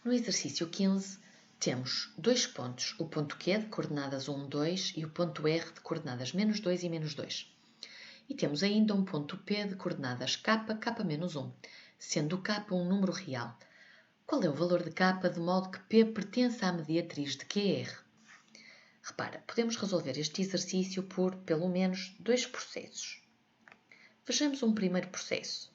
No exercício 15, temos dois pontos, o ponto Q de coordenadas 1, 2 e o ponto R de coordenadas menos 2 e menos 2. E temos ainda um ponto P de coordenadas K, K menos 1, sendo o K um número real. Qual é o valor de K de modo que P pertença à mediatriz de QR? Repara, podemos resolver este exercício por pelo menos dois processos. Vejamos um primeiro processo.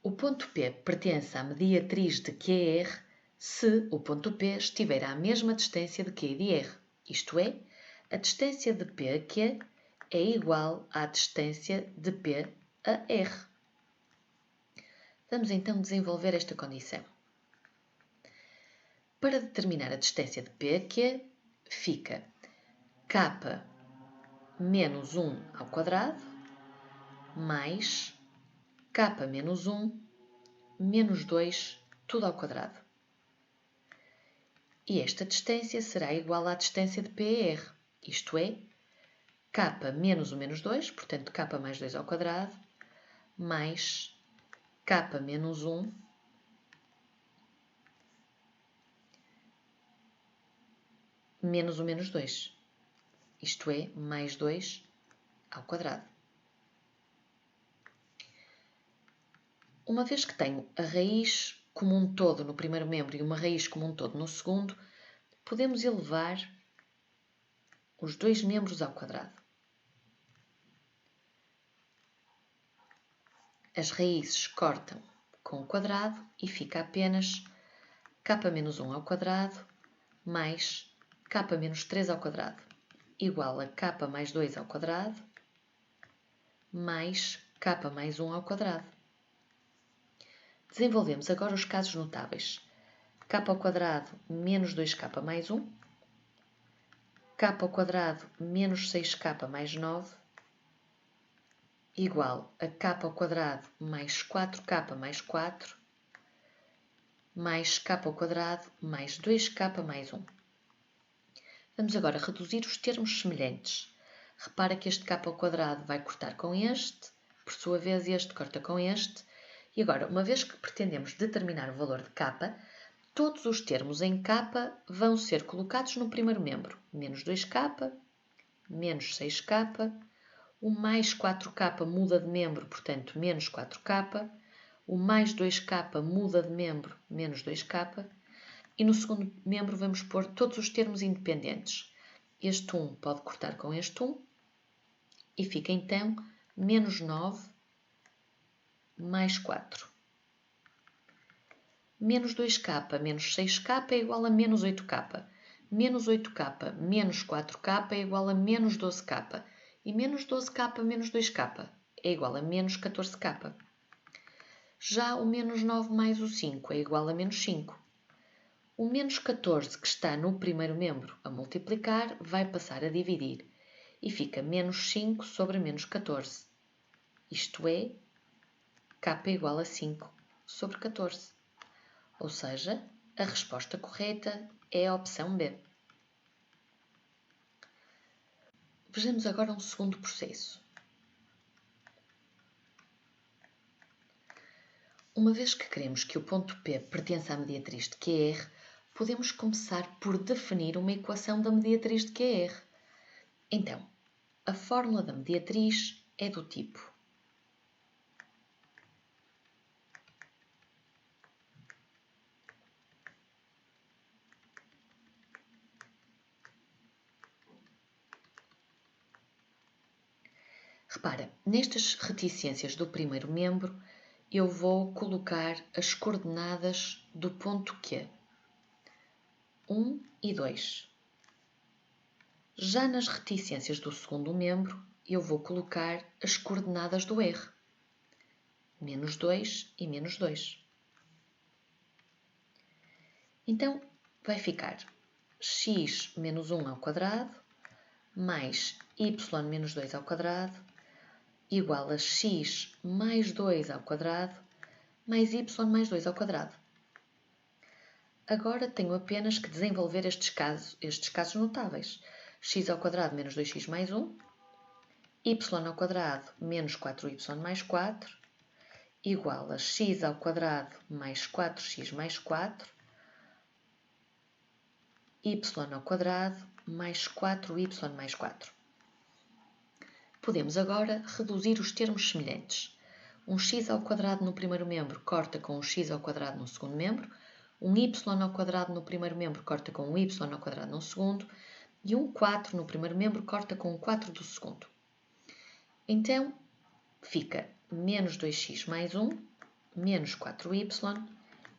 O ponto P pertence à mediatriz de QR se o ponto P estiver à mesma distância de Q de R, isto é, a distância de P a Q é igual à distância de P a R. Vamos então desenvolver esta condição. Para determinar a distância de P a Q, fica K menos 1 ao quadrado mais K menos 1 menos 2 tudo ao quadrado. E esta distância será igual à distância de P a R, isto é, K menos o menos 2, portanto K mais 2 ao quadrado, mais K menos 1 menos o menos 2, isto é, mais 2 ao quadrado. Uma vez que tenho a raiz como um todo no primeiro membro e uma raiz como um todo no segundo, podemos elevar os dois membros ao quadrado. As raízes cortam com o quadrado e fica apenas K menos 1 ao quadrado mais K menos 3 ao quadrado, igual a K mais 2 ao quadrado mais K mais 1 ao quadrado. Desenvolvemos agora os casos notáveis. K ao quadrado menos 2K mais 1, K ao quadrado menos 6K mais 9, igual a K ao quadrado mais 4K mais 4, mais K ao quadrado mais 2K mais 1. Vamos agora reduzir os termos semelhantes. Repara que este K ao quadrado vai cortar com este, por sua vez este corta com este. E agora, uma vez que pretendemos determinar o valor de K, todos os termos em K vão ser colocados no primeiro membro. Menos 2K, menos 6K, o mais 4K muda de membro, portanto, menos 4K, o mais 2K muda de membro, menos 2K, e no segundo membro vamos pôr todos os termos independentes. Este 1 pode cortar com este 1, e fica então menos 9 mais 4. Menos 2K menos 6K é igual a menos 8K. Menos 8K menos 4K é igual a menos 12K. E menos 12K menos 2K é igual a menos 14K. Já o menos 9 mais o 5 é igual a menos 5. O menos 14 que está no primeiro membro a multiplicar vai passar a dividir. E fica menos 5 sobre menos 14. Isto é, K igual a 5 sobre 14. Ou seja, a resposta correta é a opção B. Vejamos agora um segundo processo. Uma vez que queremos que o ponto P pertença à mediatriz de QR, podemos começar por definir uma equação da mediatriz de QR. Então, a fórmula da mediatriz é do tipo: repara, nestas reticências do primeiro membro, eu vou colocar as coordenadas do ponto Q, 1 e 2. Já nas reticências do segundo membro, eu vou colocar as coordenadas do R, menos 2 e menos 2. Então, vai ficar x menos 1 ao quadrado mais y menos 2 ao quadrado igual a x mais 2 ao quadrado mais y mais 2 ao quadrado. Agora tenho apenas que desenvolver estes casos notáveis. X ao quadrado menos 2x mais 1, y ao quadrado menos 4y mais 4, igual a x ao quadrado mais 4x mais 4, y ao quadrado mais 4y mais 4. Podemos agora reduzir os termos semelhantes. Um x ao quadrado no primeiro membro corta com um x ao quadrado no segundo membro, um y ao quadrado no primeiro membro corta com um y ao quadrado no segundo, e um 4 no primeiro membro corta com um 4 do segundo. Então, fica menos 2x mais 1, menos 4y,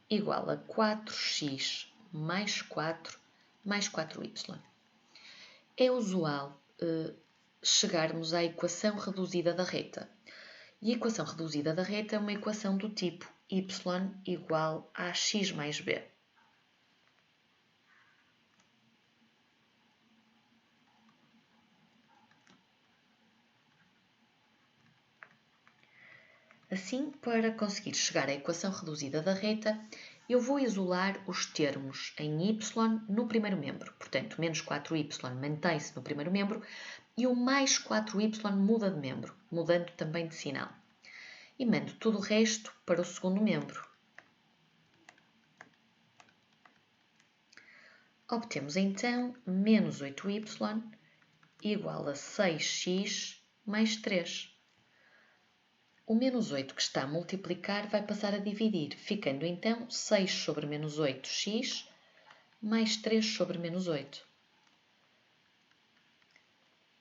igual a 4x mais 4 mais 4y. É usual chegarmos à equação reduzida da reta. E a equação reduzida da reta é uma equação do tipo y igual a x mais b. Assim, para conseguir chegar à equação reduzida da reta, eu vou isolar os termos em y no primeiro membro. Portanto, menos 4y mantém-se no primeiro membro e o mais 4y muda de membro, mudando também de sinal. E mando tudo o resto para o segundo membro. Obtemos então menos 8y igual a 6x mais 3. O menos 8 que está a multiplicar vai passar a dividir, ficando então 6 sobre menos 8x mais 3 sobre menos 8.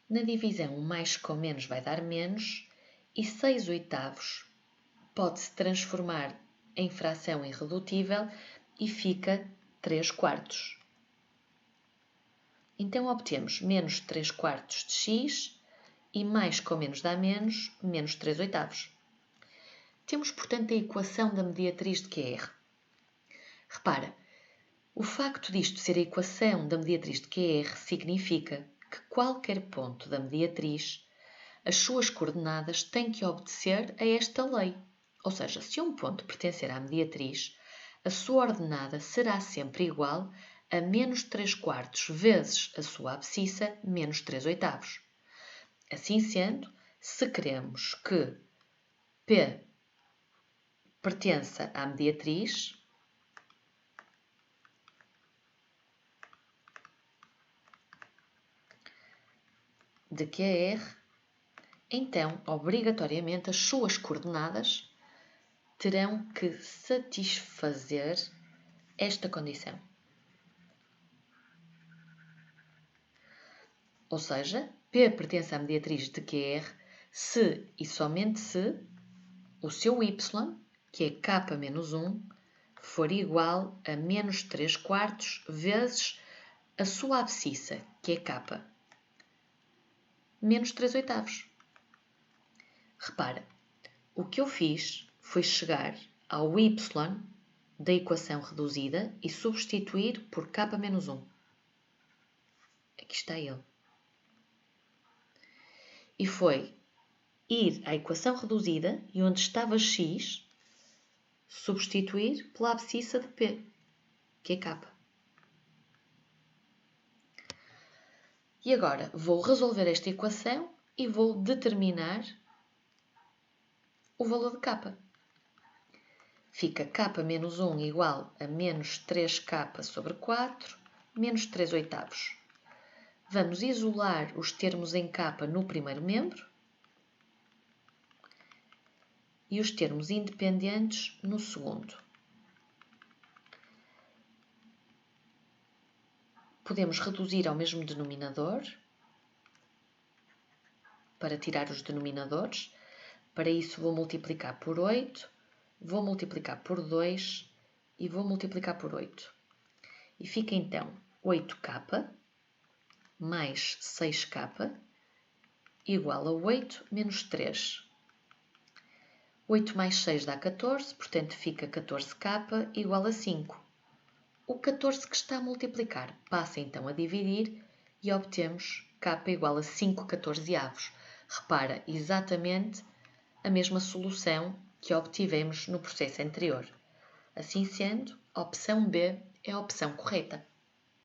Na divisão, o mais com menos vai dar menos e 6 oitavos pode-se transformar em fração irredutível e fica 3 quartos. Então, obtemos menos 3 quartos de x e mais com menos dá menos, menos 3 oitavos. Temos, portanto, a equação da mediatriz de QR. Repara, o facto disto ser a equação da mediatriz de QR significa que qualquer ponto da mediatriz, as suas coordenadas têm que obedecer a esta lei. Ou seja, se um ponto pertencer à mediatriz, a sua ordenada será sempre igual a menos 3 quartos vezes a sua abscissa menos 3 oitavos. Assim sendo, se queremos que P pertença à mediatriz, de QR, então, obrigatoriamente, as suas coordenadas terão que satisfazer esta condição. Ou seja, P pertence à mediatriz de QR se e somente se o seu y, que é k menos 1, for igual a menos 3 quartos vezes a sua abscissa, que é k, menos 3 oitavos. Repara, o que eu fiz foi chegar ao y da equação reduzida e substituir por k menos 1. Aqui está ele. E foi ir à equação reduzida e onde estava x, substituir pela abscissa de p, que é k. E agora vou resolver esta equação e vou determinar o valor de k. Fica k menos 1 igual a menos 3k sobre 4, menos 3 oitavos. Vamos isolar os termos em k no primeiro membro e os termos independentes no segundo. Podemos reduzir ao mesmo denominador para tirar os denominadores. Para isso vou multiplicar por 8, vou multiplicar por 2 e vou multiplicar por 8. E fica então 8k mais 6k igual a 8 menos 3. 8 mais 6 dá 14, portanto fica 14k igual a 5. O 14 que está a multiplicar passa então a dividir e obtemos k igual a 5 14avos. Repara, exatamente a mesma solução que obtivemos no processo anterior. Assim sendo, a opção B é a opção correta.